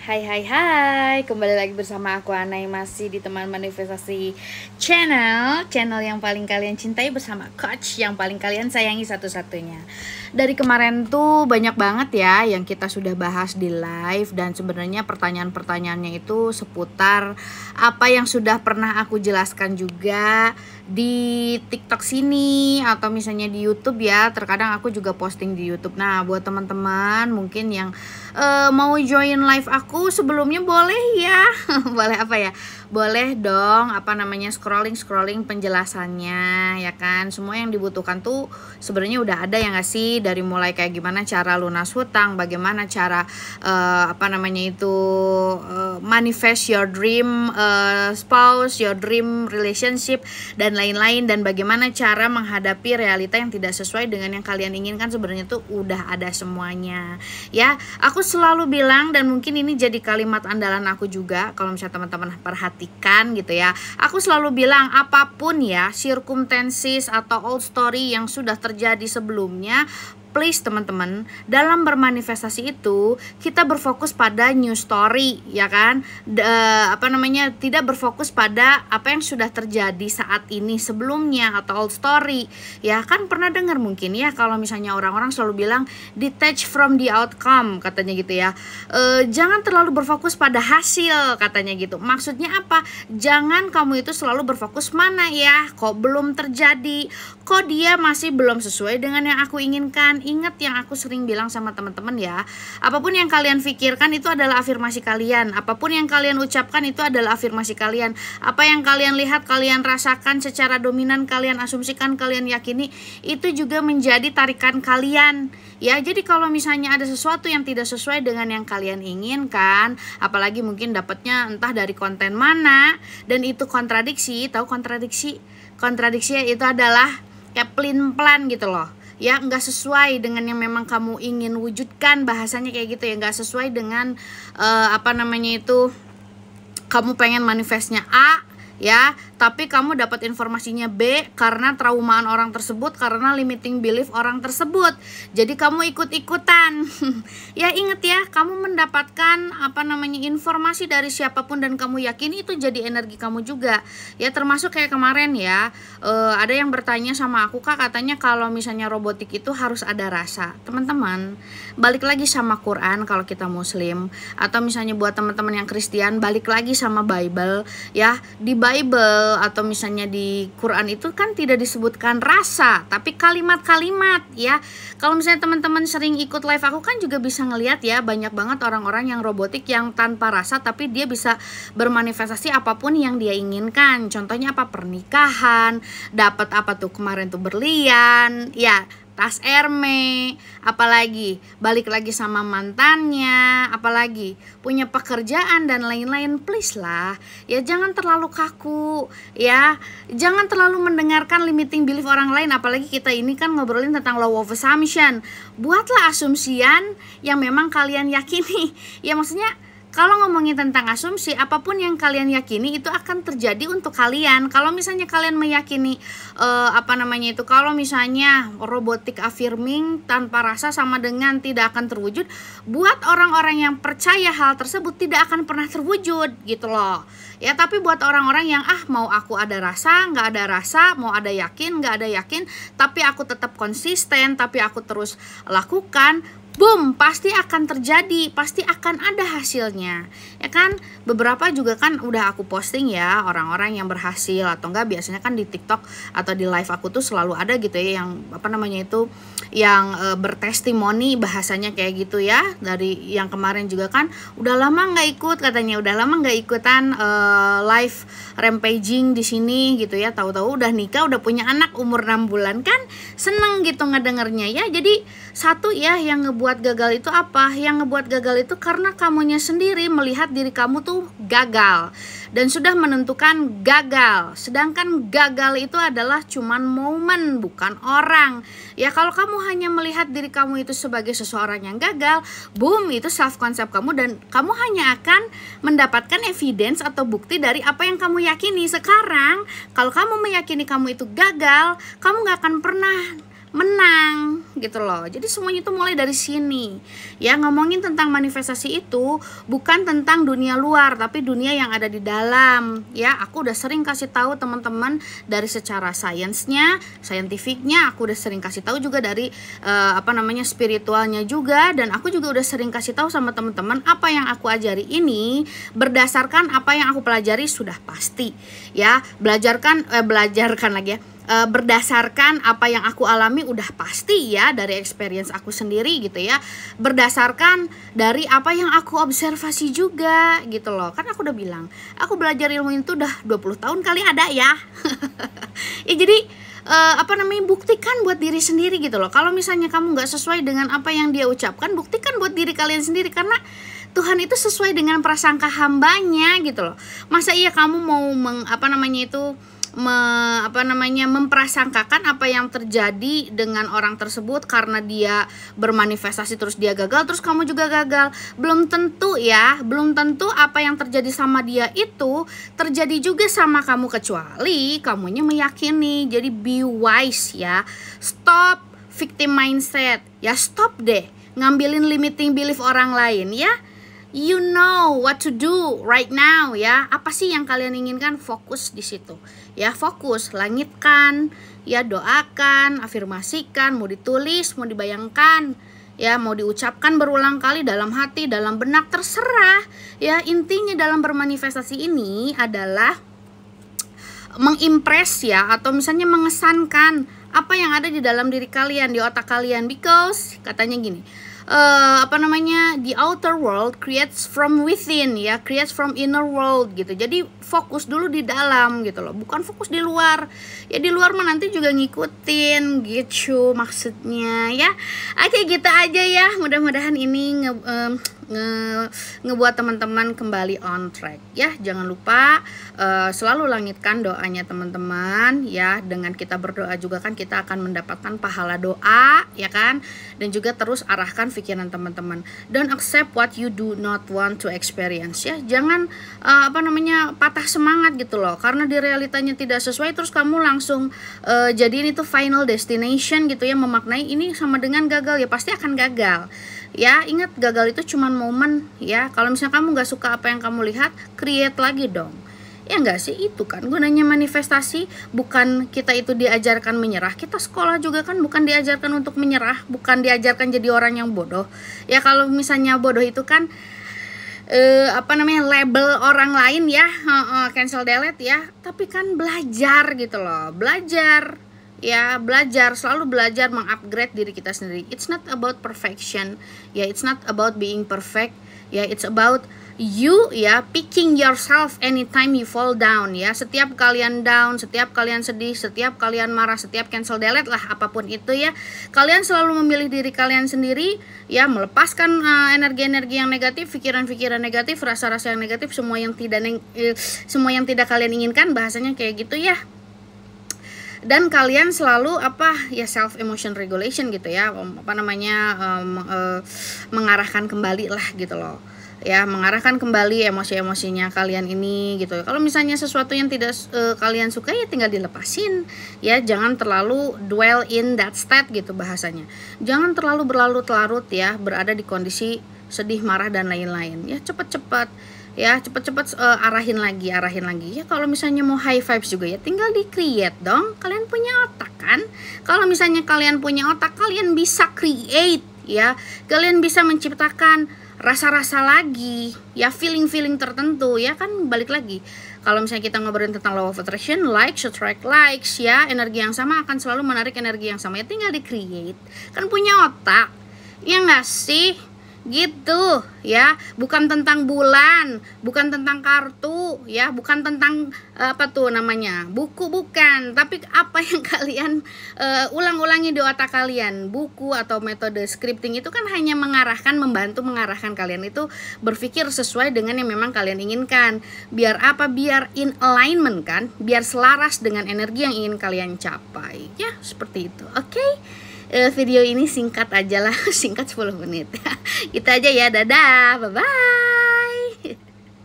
Hai, kembali lagi bersama aku Anai, masih di Teman Manifestasi Channel yang paling kalian cintai bersama coach yang paling kalian sayangi satu-satunya. Dari kemarin tuh banyak banget ya yang kita sudah bahas di live, dan sebenarnya pertanyaan-pertanyaannya itu seputar apa yang sudah pernah aku jelaskan juga di TikTok sini atau misalnya di YouTube ya. Terkadang aku juga posting di YouTube. Nah, buat teman-teman mungkin yang mau join live aku sebelumnya boleh ya. Boleh apa ya? Boleh dong scrolling penjelasannya ya kan. Semua yang dibutuhkan tuh sebenarnya udah ada ya nggak sih, dari mulai kayak gimana cara lunas hutang, bagaimana cara manifest your dream spouse, your dream relationship dan lain-lain, dan bagaimana cara menghadapi realita yang tidak sesuai dengan yang kalian inginkan. Sebenarnya tuh udah ada semuanya ya. Aku selalu bilang, dan mungkin ini jadi kalimat andalan aku juga kalau misalnya teman-teman perhatikan gitu ya. Aku selalu bilang, apapun ya circumstances atau old story yang sudah terjadi sebelumnya, please teman-teman, dalam bermanifestasi itu kita berfokus pada new story ya kan. Tidak berfokus pada apa yang sudah terjadi saat ini sebelumnya atau old story ya kan. Pernah dengar mungkin ya kalau misalnya orang-orang selalu bilang detach from the outcome katanya gitu ya. Jangan terlalu berfokus pada hasil katanya gitu. Maksudnya apa? Jangan kamu itu selalu berfokus mana ya, kok belum terjadi, kok dia masih belum sesuai dengan yang aku inginkan. Ingat yang aku sering bilang sama teman-teman ya, apapun yang kalian pikirkan itu adalah afirmasi kalian, apapun yang kalian ucapkan itu adalah afirmasi kalian. Apa yang kalian lihat, kalian rasakan secara dominan, kalian asumsikan, kalian yakini, itu juga menjadi tarikan kalian ya. Jadi kalau misalnya ada sesuatu yang tidak sesuai dengan yang kalian inginkan, apalagi mungkin dapatnya entah dari konten mana, dan itu kontradiksi. Tahu kontradiksi? Kontradiksi itu adalah kayak pelin-pelan gitu loh ya, nggak sesuai dengan yang memang kamu ingin wujudkan, bahasanya kayak gitu ya, nggak sesuai dengan kamu pengen manifestnya A ya, tapi kamu dapat informasinya B karena traumaan orang tersebut, karena limiting belief orang tersebut, jadi kamu ikut-ikutan. Ya inget ya, kamu mendapatkan informasi dari siapapun dan kamu yakin itu jadi energi kamu juga ya. Termasuk kayak kemarin ya, ada yang bertanya sama aku, Kak, katanya kalau misalnya robotik itu harus ada rasa. Teman-teman, balik lagi sama Quran kalau kita muslim, atau misalnya buat teman-teman yang Kristen, balik lagi sama Bible ya. Di Bible atau misalnya di Quran itu kan tidak disebutkan rasa, tapi kalimat-kalimat ya. Kalau misalnya teman-teman sering ikut live aku kan juga bisa ngelihat ya, banyak banget orang-orang yang robotik yang tanpa rasa tapi dia bisa bermanifestasi apapun yang dia inginkan. Contohnya apa? Pernikahan, dapat apa tuh kemarin tuh, berlian ya, tas Hermes, apalagi balik lagi sama mantannya, apalagi punya pekerjaan dan lain-lain. Please lah ya, jangan terlalu kaku ya, jangan terlalu mendengarkan limiting belief orang lain. Apalagi kita ini kan ngobrolin tentang law of assumption. Buatlah asumsian yang memang kalian yakini ya. Maksudnya kalau ngomongin tentang asumsi, apapun yang kalian yakini itu akan terjadi untuk kalian. Kalau misalnya kalian meyakini kalau misalnya robotik affirming tanpa rasa sama dengan tidak akan terwujud, buat orang-orang yang percaya hal tersebut tidak akan pernah terwujud gitu loh ya. Tapi buat orang-orang yang mau aku ada rasa, nggak ada rasa, mau ada yakin, nggak ada yakin, tapi aku tetap konsisten, tapi aku terus lakukan, boom, pasti akan terjadi, pasti akan ada hasilnya ya kan. Beberapa juga kan udah aku posting ya, orang-orang yang berhasil atau enggak, biasanya kan di TikTok atau di live aku tuh selalu ada gitu ya, yang bertestimoni, bahasanya kayak gitu ya. Dari yang kemarin juga kan udah lama nggak ikut, katanya udah lama nggak ikutan live rampaging di sini gitu ya, tahu-tahu udah nikah, udah punya anak umur 6 bulan kan, seneng gitu ngedengernya ya. Jadi satu ya, yang ngebuat gagal itu apa? Yang ngebuat gagal itu karena kamunya sendiri melihat diri kamu tuh gagal dan sudah menentukan gagal. Sedangkan gagal itu adalah cuman momen, bukan orang. Ya kalau kamu hanya melihat diri kamu itu sebagai seseorang yang gagal, boom, itu self concept kamu, dan kamu hanya akan mendapatkan evidence atau bukti dari apa yang kamu yakini. Sekarang kalau kamu meyakini kamu itu gagal, kamu gak akan pernah menang gitu loh. Jadi semuanya itu mulai dari sini. Ya, ngomongin tentang manifestasi itu bukan tentang dunia luar, tapi dunia yang ada di dalam. Ya, aku udah sering kasih tahu teman-teman dari secara sainsnya, saintifiknya, aku udah sering kasih tahu juga dari spiritualnya juga, dan aku juga udah sering kasih tahu sama teman-teman apa yang aku ajari ini berdasarkan apa yang aku pelajari sudah pasti. Ya, belajarkan lagi ya. Berdasarkan apa yang aku alami udah pasti ya, dari experience aku sendiri gitu ya, berdasarkan dari apa yang aku observasi juga gitu loh. Kan aku udah bilang, aku belajar ilmu itu udah 20 tahun kali ada ya. Ya jadi buktikan buat diri sendiri gitu loh. Kalau misalnya kamu nggak sesuai dengan apa yang dia ucapkan, buktikan buat diri kalian sendiri, karena Tuhan itu sesuai dengan prasangka hambanya gitu loh. Masa iya kamu mau memprasangkakan apa yang terjadi dengan orang tersebut karena dia bermanifestasi terus dia gagal, terus kamu juga gagal? Belum tentu ya, belum tentu apa yang terjadi sama dia itu terjadi juga sama kamu, kecuali kamunya meyakini. Jadi be wise ya, stop victim mindset ya, stop deh ngambilin limiting belief orang lain ya. You know what to do right now ya. Apa sih yang kalian inginkan? Fokus di situ. Ya, fokus, langitkan, ya, doakan, afirmasikan, mau ditulis, mau dibayangkan, ya, mau diucapkan berulang kali dalam hati, dalam benak, terserah. Ya, intinya dalam bermanifestasi ini adalah mengimpress ya, atau misalnya mengesankan apa yang ada di dalam diri kalian, di otak kalian, because katanya gini, the outer world creates from within ya, creates from inner world gitu. Jadi fokus dulu di dalam gitu loh, bukan fokus di luar. Ya di luar mah nanti juga ngikutin gitu maksudnya ya. Oke, gitu aja ya. Mudah-mudahan ini ngebuat teman-teman kembali on track ya. Jangan lupa selalu langitkan doanya teman-teman ya. Dengan kita berdoa juga kan kita akan mendapatkan pahala doa ya kan. Dan juga terus arahkan pikiran teman-teman. Don't accept what you do not want to experience ya. Jangan patah semangat gitu loh, karena di realitanya tidak sesuai terus kamu langsung jadiin itu final destination gitu ya, memaknai ini sama dengan gagal. Ya pasti akan gagal. Ya, ingat, gagal itu cuman momen ya. Kalau misalnya kamu gak suka apa yang kamu lihat, create lagi dong. Ya enggak sih, itu kan gunanya manifestasi. Bukan kita itu diajarkan menyerah. Kita sekolah juga kan bukan diajarkan untuk menyerah, bukan diajarkan jadi orang yang bodoh. Ya kalau misalnya bodoh itu kan label orang lain ya, cancel delete ya. Tapi kan belajar gitu loh, belajar. Ya, belajar, selalu belajar mengupgrade diri kita sendiri. It's not about perfection. Ya, it's not about being perfect. Ya, it's about you ya, picking yourself anytime you fall down ya. Setiap kalian down, setiap kalian sedih, setiap kalian marah, setiap cancel delete lah, apapun itu ya, kalian selalu memilih diri kalian sendiri ya, melepaskan energi-energi yang negatif, pikiran-pikiran negatif, rasa-rasa yang negatif, semua yang tidak kalian inginkan, bahasanya kayak gitu ya. Dan kalian selalu self emotion regulation gitu ya, mengarahkan kembali lah gitu loh. Ya, mengarahkan kembali emosi-emosinya kalian ini gitu. Kalau misalnya sesuatu yang tidak kalian suka ya tinggal dilepasin ya. Jangan terlalu dwell in that state gitu bahasanya. Jangan terlalu berlarut-larut ya, berada di kondisi sedih, marah dan lain-lain ya. Cepet-cepet arahin lagi ya. Kalau misalnya mau high vibes juga ya tinggal di create dong. Kalian punya otak kan? Kalau misalnya kalian punya otak, kalian bisa create ya. Kalian bisa menciptakan rasa-rasa lagi ya, feeling tertentu ya kan. Balik lagi, kalau misalnya kita ngobrolin tentang law of attraction, likes attract likes ya, energi yang sama akan selalu menarik energi yang sama ya, tinggal di create. Kan punya otak ya nggak sih gitu ya. Bukan tentang bulan, bukan tentang kartu ya, bukan tentang buku, bukan, tapi apa yang kalian ulang-ulangi di otak kalian. Buku atau metode scripting itu kan hanya membantu mengarahkan kalian itu berpikir sesuai dengan yang memang kalian inginkan. Biar in alignment kan, biar selaras dengan energi yang ingin kalian capai ya, seperti itu. Oke. Video ini singkat aja lah, singkat 10 menit. Gitu aja ya, dadah, bye-bye.